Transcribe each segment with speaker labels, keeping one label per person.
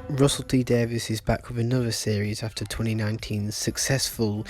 Speaker 1: Russell T Davies is back with another series after 2019's successful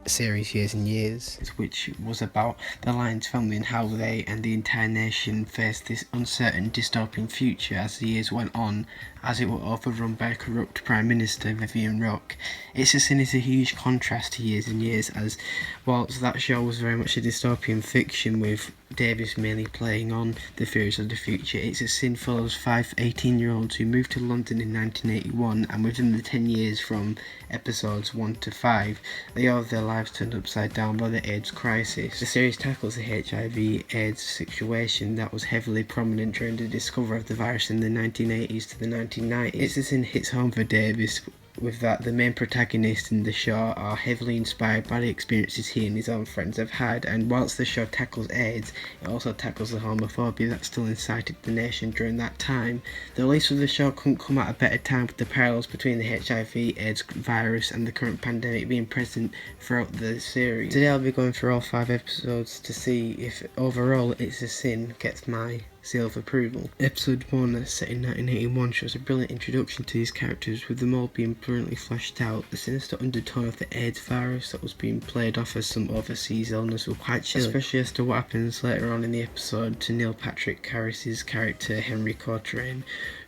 Speaker 1: series Years and Years, which was about the Lyons family and how they and the entire nation faced this uncertain dystopian future as the years went on, as it were overrun by a corrupt Prime Minister, Vivian Rook. It's a Sin is a huge contrast to Years and Years, as whilst that show was very much a dystopian fiction with Davies mainly playing on the fears of the future, It's a Sin follows 5 18-year-olds who moved to London in 1981, and within the 10 years from episodes 1 to 5, they all have their lives turned upside down by the AIDS crisis. The series tackles the HIV/AIDS situation that was heavily prominent during the discovery of the virus in the 1980s to the 1990s. It's a Sin hits home for Davies with that the main protagonists in the show are heavily inspired by the experiences he and his own friends have had, and whilst the show tackles AIDS, it also tackles the homophobia that still incited the nation during that time. The release of the show couldn't come at a better time, with the parallels between the HIV/AIDS virus and the current pandemic being present throughout the series. Today I'll be going through all 5 episodes to see if overall It's a Sin gets my seal of approval. Episode 1, set in 1981, shows a brilliant introduction to these characters, with them all being brilliantly fleshed out. The sinister undertone of the AIDS virus that was being played off as some overseas illness were quite chilling, especially as to what happens later on in the episode to Neil Patrick Harris's character Henry Cochrane,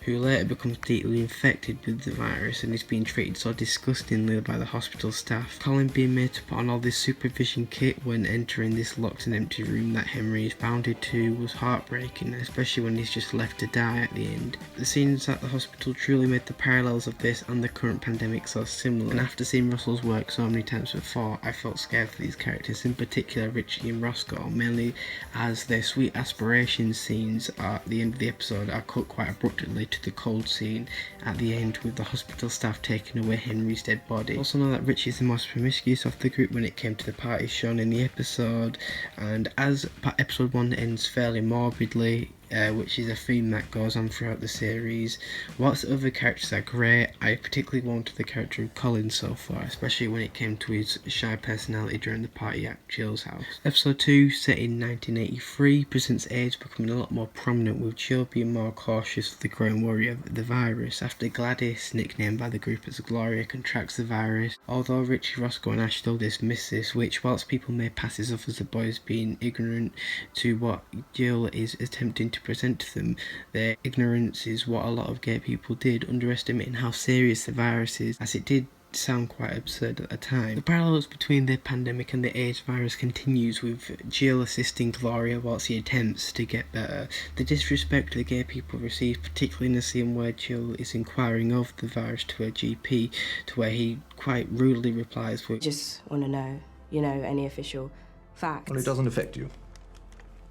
Speaker 1: who later becomes deeply infected with the virus and is being treated so disgustingly by the hospital staff. Colin being made to put on all this supervision kit when entering this locked and empty room that Henry is bounded to was heartbreaking, especially when he's just left to die at the end. The scenes at the hospital truly made the parallels of this and the current pandemic so similar, and after seeing Russell's work so many times before, I felt scared for these characters, in particular Richie and Roscoe, mainly as their sweet aspiration scenes at the end of the episode are cut quite abruptly to the cold scene at the end, with the hospital staff taking away Henry's dead body. Also know that Richie is the most promiscuous of the group when it came to the parties shown in the episode, and as episode 1 ends fairly morbidly, which is a theme that goes on throughout the series, whilst the other characters are great, I particularly wanted the character of Colin so far, especially when it came to his shy personality during the party at Jill's house. Episode 2, set in 1983, presents AIDS becoming a lot more prominent, with Jill being more cautious of the growing worry of the virus after Gladys, nicknamed by the group as Gloria, contracts the virus. Although Richie, Roscoe and Ash still dismiss this, which whilst people may pass this off as the boys being ignorant to what Jill is attempting to present to them, their ignorance is what a lot of gay people did, underestimating how serious the virus is, as it did sound quite absurd at the time. The parallels between the pandemic and the AIDS virus continues, with Jill assisting Gloria whilst he attempts to get better. The disrespect the gay people receive, particularly in the scene where Jill is inquiring of the virus to her GP, to where he quite rudely replies with,
Speaker 2: "Just want to know, any official facts."
Speaker 3: Well, it doesn't affect you.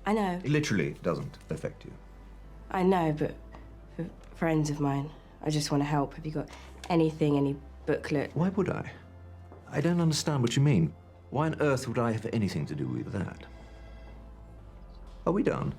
Speaker 2: I know.
Speaker 3: It literally doesn't affect you.
Speaker 2: I know, but for friends of mine, I just want to help. Have you got anything, any booklet?
Speaker 3: Why would I? I don't understand what you mean. Why on earth would I have anything to do with that? Are we done?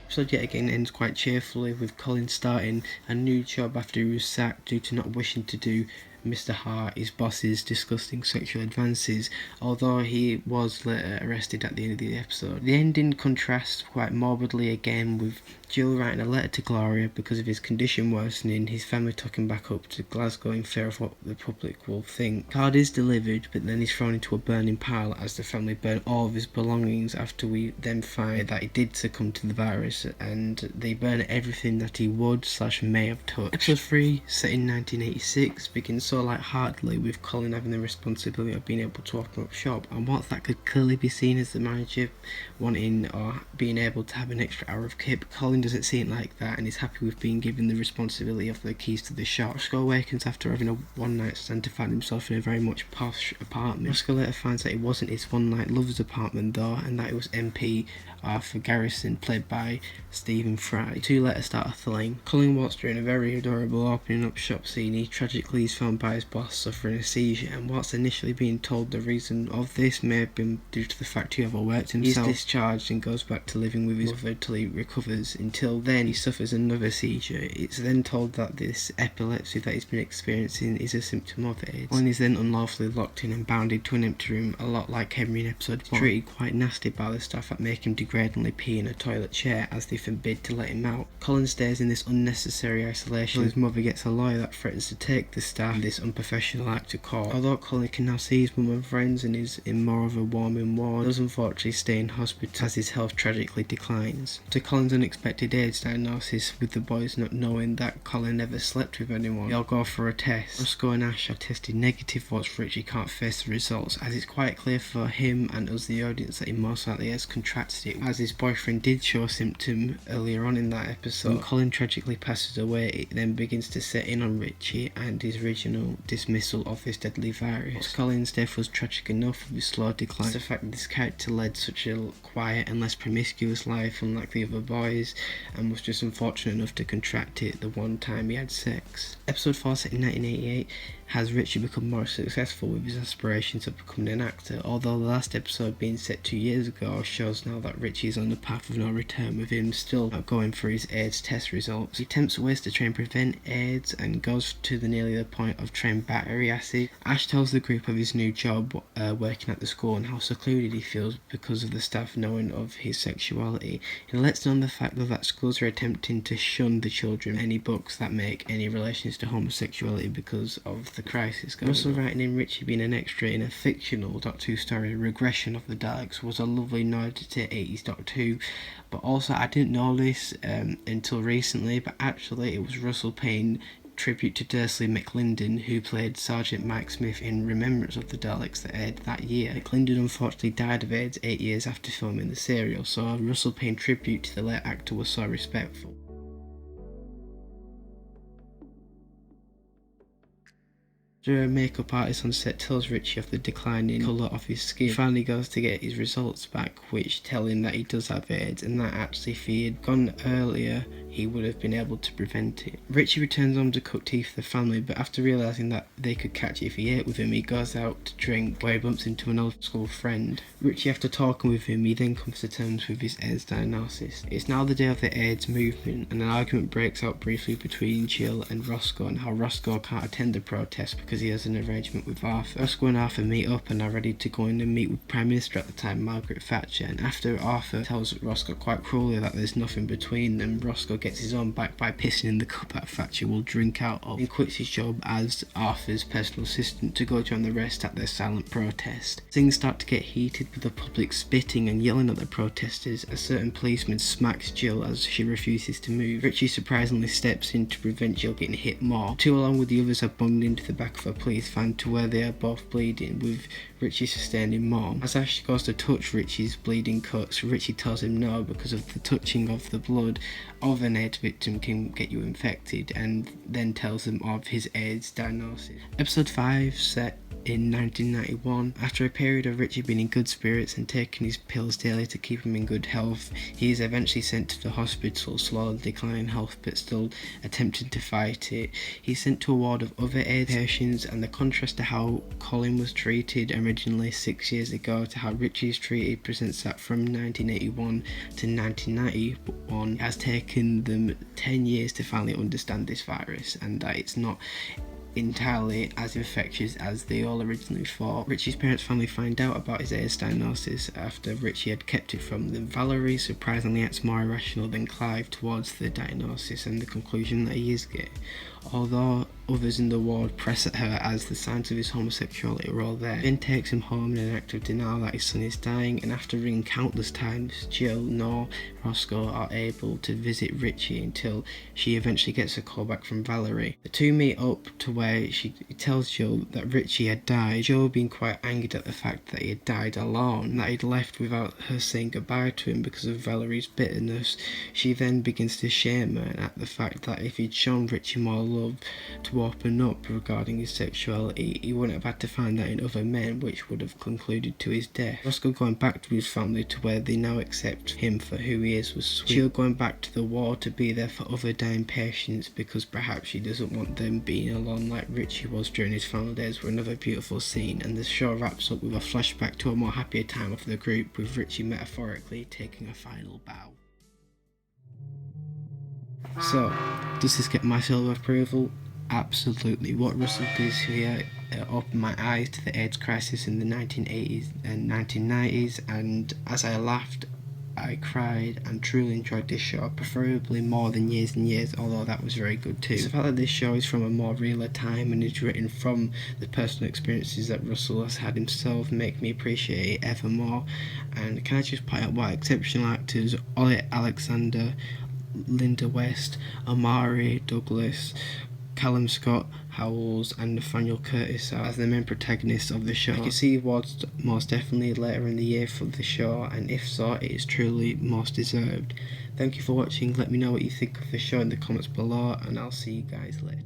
Speaker 1: episode yet again ends quite cheerfully, with Colin starting a new job after he was sacked due to not wishing to do Mr. Hart, his boss's disgusting sexual advances, although he was later arrested at the end of the episode. The ending contrasts quite morbidly again, with Jill writing a letter to Gloria because of his condition worsening, his family took him back up to Glasgow in fear of what the public will think. Card is delivered, but then he's thrown into a burning pile as the family burn all of his belongings, after we then find that he did succumb to the virus, and they burn everything that he would/may have touched. Episode 3, set in 1986, begins so light-heartedly, with Colin having the responsibility of being able to open up shop, and whilst that could clearly be seen as the manager wanting or being able to have an extra hour of kip, Colin doesn't see it like that and is happy with being given the responsibility of the keys to the shop. Roscoe awakens after having a one-night stand to find himself in a very much posh apartment. Roscoe later finds that it wasn't his one-night lover's apartment though, and that it was MP Arthur Garrison, played by Stephen Fry. The two later start a fling. Colin walks during a very adorable opening up shop scene. He tragically is found by his boss suffering a seizure, and whilst initially being told the reason of this may have been due to the fact he overworked himself, he's discharged and goes back to living with his mother till he recovers. Until then, he suffers another seizure. It's then told that this epilepsy that he's been experiencing is a symptom of AIDS. Colin is then unlawfully locked in and bound into an empty room, a lot like Henry in episode 1. Treated quite nasty by the staff that make him degradingly pee in a toilet chair as they forbid to let him out. Colin stays in this unnecessary isolation. His mother gets a lawyer that threatens to take the staff and this unprofessional act to court. Although Colin can now see his mum and friends and is in more of a warming ward, he does unfortunately stay in hospital as his health tragically declines. To Colin's unexpected AIDS diagnosis, with the boys not knowing that Colin never slept with anyone, they all go for a test. Roscoe and Ash are tested negative, whilst Richie can't face the results, as it's quite clear for him and us the audience that he most likely has contracted it, as his boyfriend did show a symptom earlier on in that episode. When Colin tragically passes away, it then begins to set in on Richie and his original dismissal of this deadly virus. Whilst Colin's death was tragic enough with his slow decline, the fact that this character led such a quiet and less promiscuous life unlike the other boys, and was just unfortunate enough to contract it the one time he had sex. Episode 4, set in 1988, has Richie become more successful with his aspirations of becoming an actor, although the last episode being set 2 years ago shows now that Richie is on the path of no return, with him still not going for his AIDS test results. He attempts ways to try and prevent AIDS and goes to nearly the point of trying battery acid. Ash tells the group of his new job working at the school and how secluded he feels because of the staff knowing of his sexuality. He lets known the fact that schools are attempting to shun the children any books that make any relations to homosexuality because of the crisis going on. Writing in Richie being an extra in a fictional Doctor Who story, Regression of the Daleks, was a lovely nod to 80s Doctor Who, but also I didn't know this until recently, but actually it was Russell Payne tribute to Dursley McLinden, who played Sergeant Mike Smith in Remembrance of the Daleks that aired that year. McLinden unfortunately died of AIDS 8 years after filming the serial, so a Russell Payne tribute to the late actor was so respectful. The makeup artist on set tells Richie of the declining colour of his skin. He finally goes to get his results back, which tell him that he does have AIDS, and that actually if he had gone earlier, he would have been able to prevent it. Richie returns home to cook tea for the family, but after realising that they could catch it if he ate with him, he goes out to drink, where he bumps into an old school friend. Richie, after talking with him, he then comes to terms with his AIDS diagnosis. It's now the day of the AIDS movement, and an argument breaks out briefly between Jill and Roscoe, and how Roscoe can't attend the protest because he has an arrangement with Arthur. Roscoe and Arthur meet up and are ready to go in and meet with Prime Minister at the time, Margaret Thatcher, and after Arthur tells Roscoe quite cruelly that there's nothing between them, Roscoe gets his own back by pissing in the cup that Thatcher will drink out of, and quits his job as Arthur's personal assistant to go join the rest at their silent protest. Things start to get heated, with the public spitting and yelling at the protesters. A certain policeman smacks Jill as she refuses to move. Richie surprisingly steps in to prevent Jill getting hit more. The two, along with the others, are bunged into the back of a police van to where they are both bleeding, with Richie sustaining more. As Ash goes to touch Richie's bleeding cuts, Richie tells him no, because of the touching of the blood of an AIDS victim can get you infected, and then tells him of his AIDS diagnosis. Episode 5, set in 1991. After a period of Richie being in good spirits and taking his pills daily to keep him in good health, he is eventually sent to the hospital, slowly declining health but still attempting to fight it. He's sent to a ward of other AIDS patients, and the contrast to how Colin was treated originally 6 years ago to how Richie is treated presents that from 1981 to 1991 it has taken them 10 years to finally understand this virus, and that it's not entirely as infectious as they all originally thought. Richie's parents finally find out about his AIDS diagnosis after Richie had kept it from them. Valerie surprisingly acts more irrational than Clive towards the diagnosis and the conclusion that he is gay, although others in the ward press at her as the signs of his homosexuality are all there. Ben takes him home in an act of denial that his son is dying, and after ringing countless times, Jill nor Roscoe are able to visit Richie until she eventually gets a call back from Valerie. The two meet up to where she tells Jill that Richie had died, Jill being quite angered at the fact that he had died alone, and that he'd left without her saying goodbye to him because of Valerie's bitterness. She then begins to shame her at the fact that if he'd shown Richie more love to open up regarding his sexuality, he wouldn't have had to find that in other men, which would have concluded to his death. Roscoe going back to his family to where they now accept him for who he is was sweet. Jill going back to the war to be there for other dying patients because perhaps she doesn't want them being alone like Richie was during his final days were another beautiful scene, and the show wraps up with a flashback to a more happier time of the group with Richie metaphorically taking a final bow. So, does this get my seal of approval? Absolutely. What Russell does here opened my eyes to the AIDS crisis in the 1980s and 1990s, and as I laughed, I cried and truly enjoyed this show, preferably more than Years and Years, although that was very good too. The fact that this show is from a more realer time and is written from the personal experiences that Russell has had himself make me appreciate it ever more. And can I just point out what exceptional actors Ollie Alexander, Linda West, Amari Douglas, Callum Scott, Howells and Nathaniel Curtis are as the main protagonists of the show. I can see awards most definitely later in the year for the show, and if so, it is truly most deserved. Thank you for watching. Let me know what you think of the show in the comments below, and I'll see you guys later.